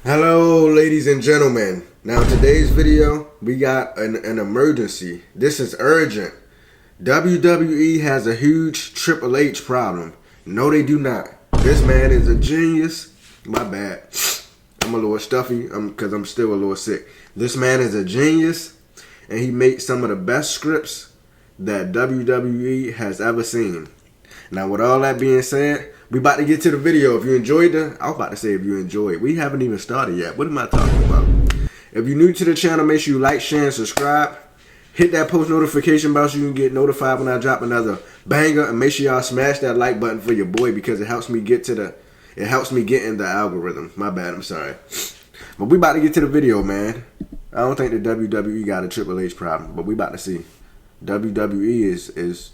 Hello, ladies and gentlemen. Now, today's video, we got an emergency. This is urgent. WWE has a huge Triple H problem. No, they do not. This man is a genius. My bad. I'm a little stuffy because I'm still a little sick. This man is a genius, and he makes some of the best scripts that WWE has ever seen. Now, with all that being said, we about to get to the video. If you enjoyed I was about to say if you enjoyed. We haven't even started yet. What am I talking about? If you're new to the channel, make sure you like, share, and subscribe. Hit that post notification bell so you can get notified when I drop another banger. And make sure y'all smash that like button for your boy because it helps me get in the algorithm. My bad, I'm sorry. But we about to get to the video, man. I don't think the WWE got a Triple H problem, but we about to see. WWE is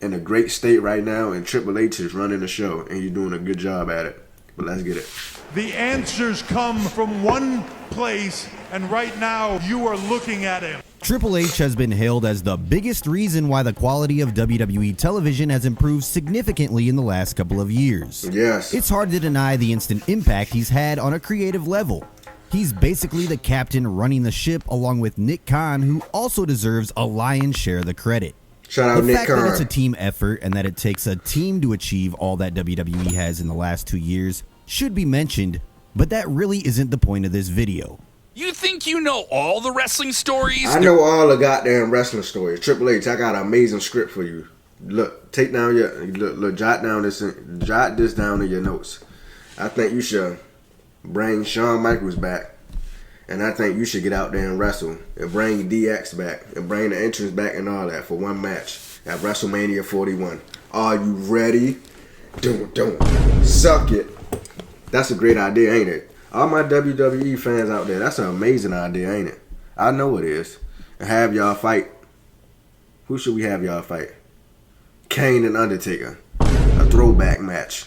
in a great state right now, and Triple H is running the show, and he's doing a good job at it. But let's get it. The answers come from one place, and right now you are looking at him. Triple H has been hailed as the biggest reason why the quality of WWE television has improved significantly in the last couple of years. Yes. It's hard to deny the instant impact he's had on a creative level. He's basically the captain running the ship along with Nick Khan, who also deserves a lion's share of the credit. Shout out the Nick fact Khan. that it's a team effort and that it takes a team to achieve all that WWE has in the last 2 years should be mentioned, but that really isn't the point of this video. You think you know all the wrestling stories? I know all the goddamn wrestling stories. Triple H, I got an amazing script for you. Look, take down jot this down in your notes. I think you should bring Shawn Michaels back. And I think you should get out there and wrestle and bring DX back and bring the entrance back and all that for one match at WrestleMania 41. Are you ready? Don't suck it. That's a great idea, ain't it? All my WWE fans out there, that's an amazing idea, ain't it? I know it is. And have y'all fight. Who should we have y'all fight? Kane and Undertaker. A throwback match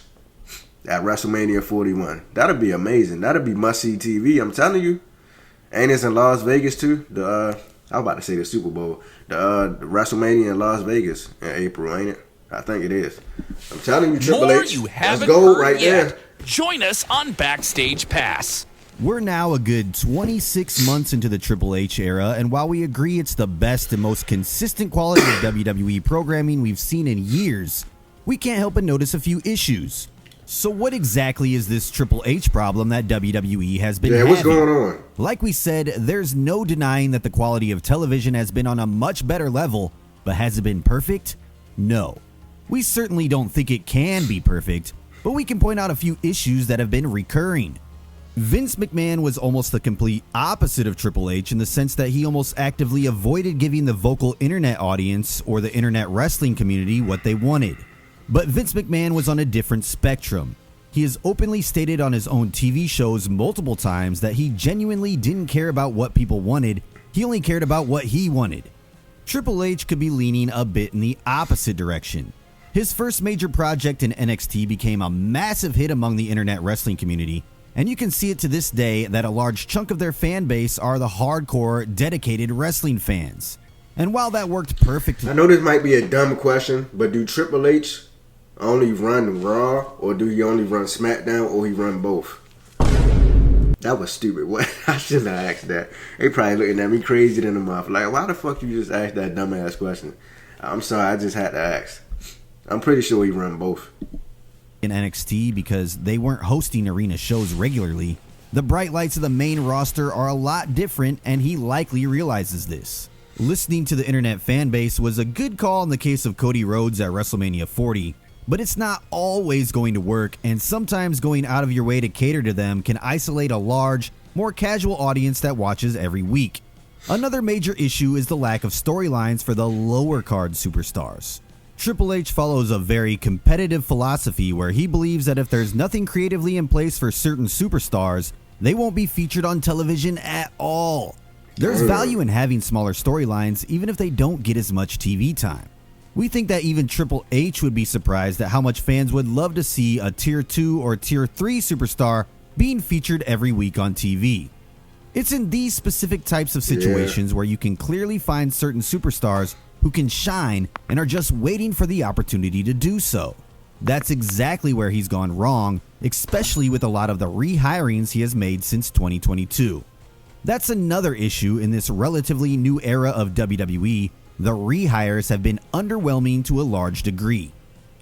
at WrestleMania 41. That'll be amazing. That'll be must-see TV, I'm telling you. Ain't it's in Las Vegas too? I was about to say the Super Bowl. The WrestleMania in Las Vegas in April, ain't it? I think it is. I'm telling you, Triple More H. you Let's haven't go heard right yet. there. Join us on Backstage Pass. We're now a good 26 months into the Triple H era, and while we agree it's the best and most consistent quality of WWE programming we've seen in years, we can't help but notice a few issues. So what exactly is this Triple H problem that WWE has been having? What's going on? Like we said, there's no denying that the quality of television has been on a much better level, but has it been perfect? No. We certainly don't think it can be perfect, but we can point out a few issues that have been recurring. Vince McMahon was almost the complete opposite of Triple H in the sense that he almost actively avoided giving the vocal internet audience or the internet wrestling community what they wanted. But Vince McMahon was on a different spectrum. He has openly stated on his own TV shows multiple times that he genuinely didn't care about what people wanted, he only cared about what he wanted. Triple H could be leaning a bit in the opposite direction. His first major project in NXT became a massive hit among the internet wrestling community, and you can see it to this day that a large chunk of their fan base are the hardcore, dedicated wrestling fans. And while that worked perfectly... I know this might be a dumb question, but do Triple H only run Raw, or do he only run SmackDown, or he run both? That was stupid. What? I shouldn't have asked that. They probably looking at me crazy in the mouth. Like, why the fuck you just asked that dumbass question? I'm sorry, I just had to ask. I'm pretty sure he run both. In NXT, because they weren't hosting arena shows regularly, the bright lights of the main roster are a lot different, and he likely realizes this. Listening to the internet fan base was a good call in the case of Cody Rhodes at WrestleMania 40, but it's not always going to work, and sometimes going out of your way to cater to them can isolate a large, more casual audience that watches every week. Another major issue is the lack of storylines for the lower card superstars. Triple H follows a very competitive philosophy where he believes that if there's nothing creatively in place for certain superstars, they won't be featured on television at all. There's value in having smaller storylines even if they don't get as much TV time. We think that even Triple H would be surprised at how much fans would love to see a Tier 2 or Tier 3 superstar being featured every week on TV. It's in these specific types of situations where you can clearly find certain superstars who can shine and are just waiting for the opportunity to do so. That's exactly where he's gone wrong, especially with a lot of the rehirings he has made since 2022. That's another issue in this relatively new era of WWE. The rehires have been underwhelming to a large degree.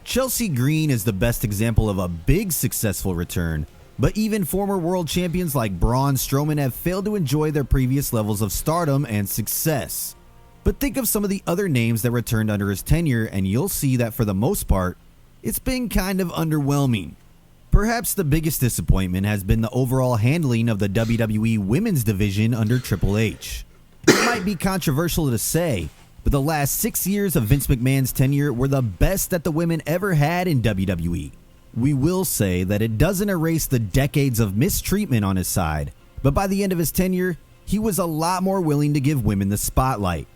Chelsea Green is the best example of a big successful return, but even former world champions like Braun Strowman have failed to enjoy their previous levels of stardom and success. But think of some of the other names that returned under his tenure and you'll see that for the most part, it's been kind of underwhelming. Perhaps the biggest disappointment has been the overall handling of the WWE Women's Division under Triple H. It might be controversial to say, but the last 6 years of Vince McMahon's tenure were the best that the women ever had in WWE. We will say that it doesn't erase the decades of mistreatment on his side, but by the end of his tenure, he was a lot more willing to give women the spotlight.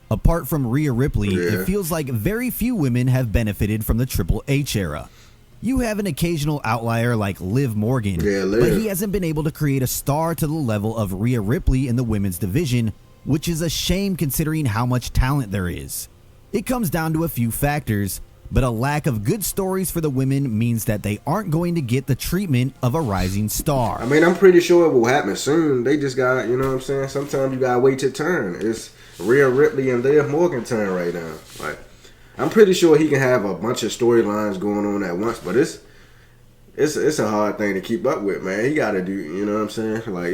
Apart from Rhea Ripley, it feels like very few women have benefited from the Triple H era. You have an occasional outlier like Liv Morgan, but he hasn't been able to create a star to the level of Rhea Ripley in the women's division, which is a shame considering how much talent there is. It comes down to a few factors, but a lack of good stories for the women means that they aren't going to get the treatment of a rising star. I mean, I'm pretty sure it will happen soon. They just got, you know what I'm saying? Sometimes you gotta wait your turn. It's Rhea Ripley and Liv Morgan turn right now. Like, I'm pretty sure he can have a bunch of storylines going on at once, but it's a hard thing to keep up with, man. He got to do, you know what I'm saying? Like,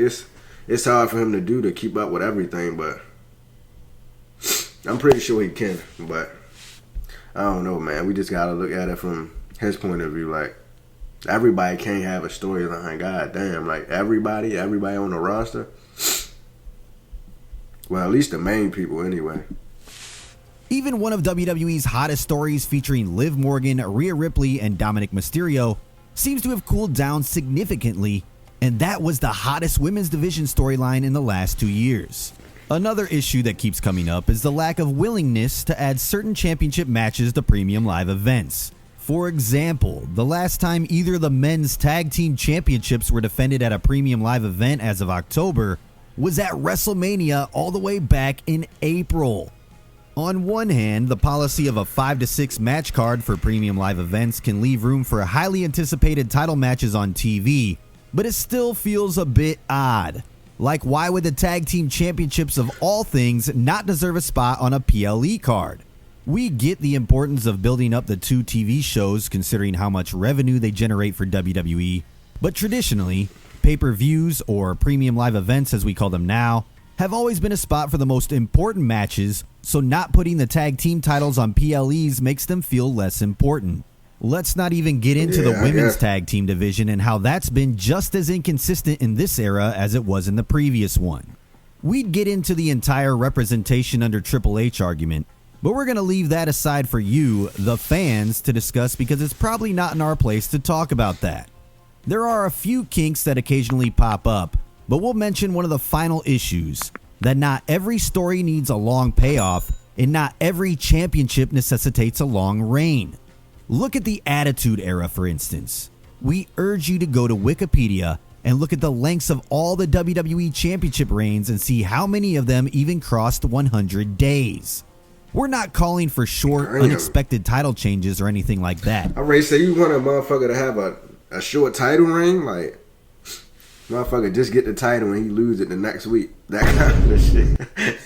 it's hard for him to keep up with everything, but I'm pretty sure he can. But I don't know, man. We just got to look at it from his point of view. Like, everybody can't have a storyline. God damn, like everybody on the roster. Well, at least the main people anyway. Even one of WWE's hottest stories featuring Liv Morgan, Rhea Ripley, and Dominic Mysterio seems to have cooled down significantly, and that was the hottest women's division storyline in the last 2 years. Another issue that keeps coming up is the lack of willingness to add certain championship matches to premium live events. For example, the last time either of the men's tag team championships were defended at a premium live event as of October was at WrestleMania all the way back in April. On one hand, the policy of a 5 to 6 match card for premium live events can leave room for highly anticipated title matches on TV, but it still feels a bit odd. Like, why would the tag team championships of all things not deserve a spot on a PLE card? We get the importance of building up the two TV shows considering how much revenue they generate for WWE, but traditionally, pay-per-views, or premium live events as we call them now, have always been a spot for the most important matches, so not putting the tag team titles on PLEs makes them feel less important. Let's not even get into the women's tag team division and how that's been just as inconsistent in this era as it was in the previous one. We'd get into the entire representation under Triple H argument, but we're going to leave that aside for you, the fans, to discuss because it's probably not in our place to talk about that. There are a few kinks that occasionally pop up, but we'll mention one of the final issues, that not every story needs a long payoff, and not every championship necessitates a long reign. Look at the Attitude Era, for instance. We urge you to go to Wikipedia and look at the lengths of all the WWE Championship reigns and see how many of them even crossed 100 days. We're not calling for short, unexpected title changes or anything like that. I already say you want a motherfucker to have a short title reign? Like, motherfucker just get the title and he lose it the next week. That kind of shit.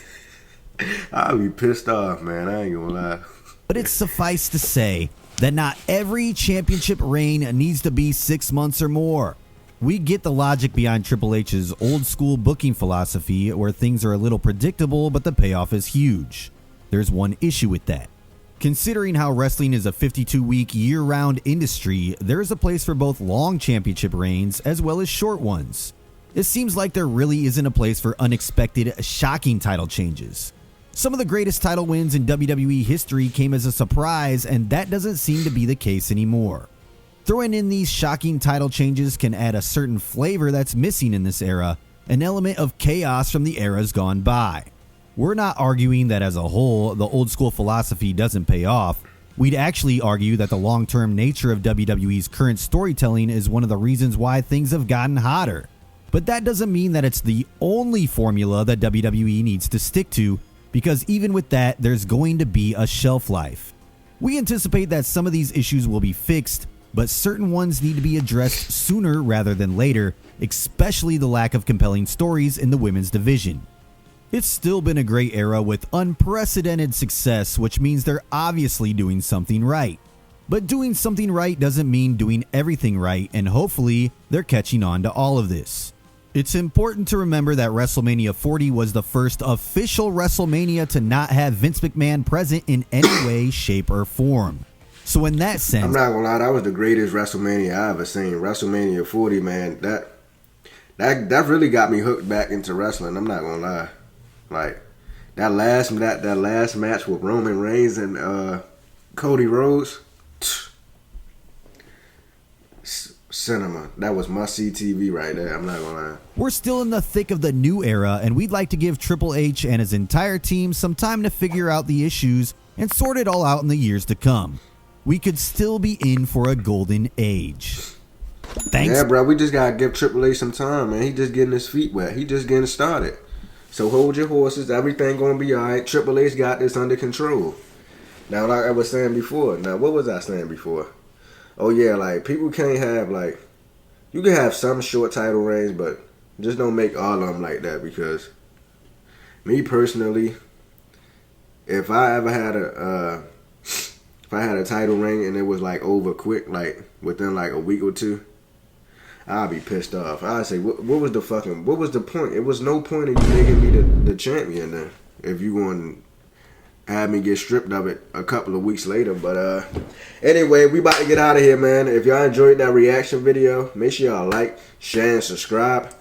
I'll be pissed off, man. I ain't gonna lie. But it's suffice to say that not every championship reign needs to be 6 months or more. We get the logic behind Triple H's old school booking philosophy where things are a little predictable but the payoff is huge. There's one issue with that. Considering how wrestling is a 52-week year-round industry, there is a place for both long championship reigns as well as short ones. It seems like there really isn't a place for unexpected, shocking title changes. Some of the greatest title wins in WWE history came as a surprise, and that doesn't seem to be the case anymore. Throwing in these shocking title changes can add a certain flavor that's missing in this era, an element of chaos from the eras gone by. We're not arguing that as a whole, the old school philosophy doesn't pay off. We'd actually argue that the long-term nature of WWE's current storytelling is one of the reasons why things have gotten hotter. But that doesn't mean that it's the only formula that WWE needs to stick to, because even with that, there's going to be a shelf life. We anticipate that some of these issues will be fixed, but certain ones need to be addressed sooner rather than later, especially the lack of compelling stories in the women's division. It's still been a great era with unprecedented success, which means they're obviously doing something right. But doing something right doesn't mean doing everything right, and hopefully they're catching on to all of this. It's important to remember that WrestleMania 40 was the first official WrestleMania to not have Vince McMahon present in any way, shape, or form. So in that sense, I'm not gonna lie, that was the greatest WrestleMania I ever seen. WrestleMania 40, man, that really got me hooked back into wrestling. I'm not gonna lie, like that last match with Roman Reigns and Cody Rhodes, cinema. That was must-see TV right there. I'm not gonna lie. we're still in the thick of the new era, and we'd like to give Triple H and his entire team some time to figure out the issues and sort it all out in the years to come. We could still be in for a golden age. Thanks. Yeah, bro, we just gotta give Triple H some time, man. He just getting his feet wet. He just getting started. So hold your horses. Everything gonna be alright. Triple H got this under control. Now, like I was saying before. Now, what was I saying before? Oh yeah, like people can't have like, you can have some short title reigns, but just don't make all of them like that. Because me personally, if I ever had a title reign and it was like over quick, like within like a week or two, I'd be pissed off. I'd say, what was the point? It was no point in you making me the champion then, if you want to have me get stripped of it a couple of weeks later. But anyway, we about to get out of here, man. If y'all enjoyed that reaction video, make sure y'all like, share, and subscribe.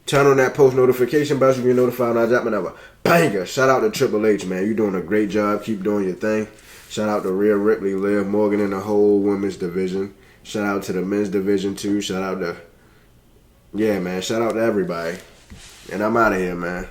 Turn on that post notification bell so you get notified when I drop another banger. Shout out to Triple H, man. You're doing a great job. Keep doing your thing. Shout out to Rhea Ripley, Liv Morgan, and the whole women's division. Shout out to the men's division too. Shout out to, yeah, man. Shout out to everybody. And I'm out of here, man.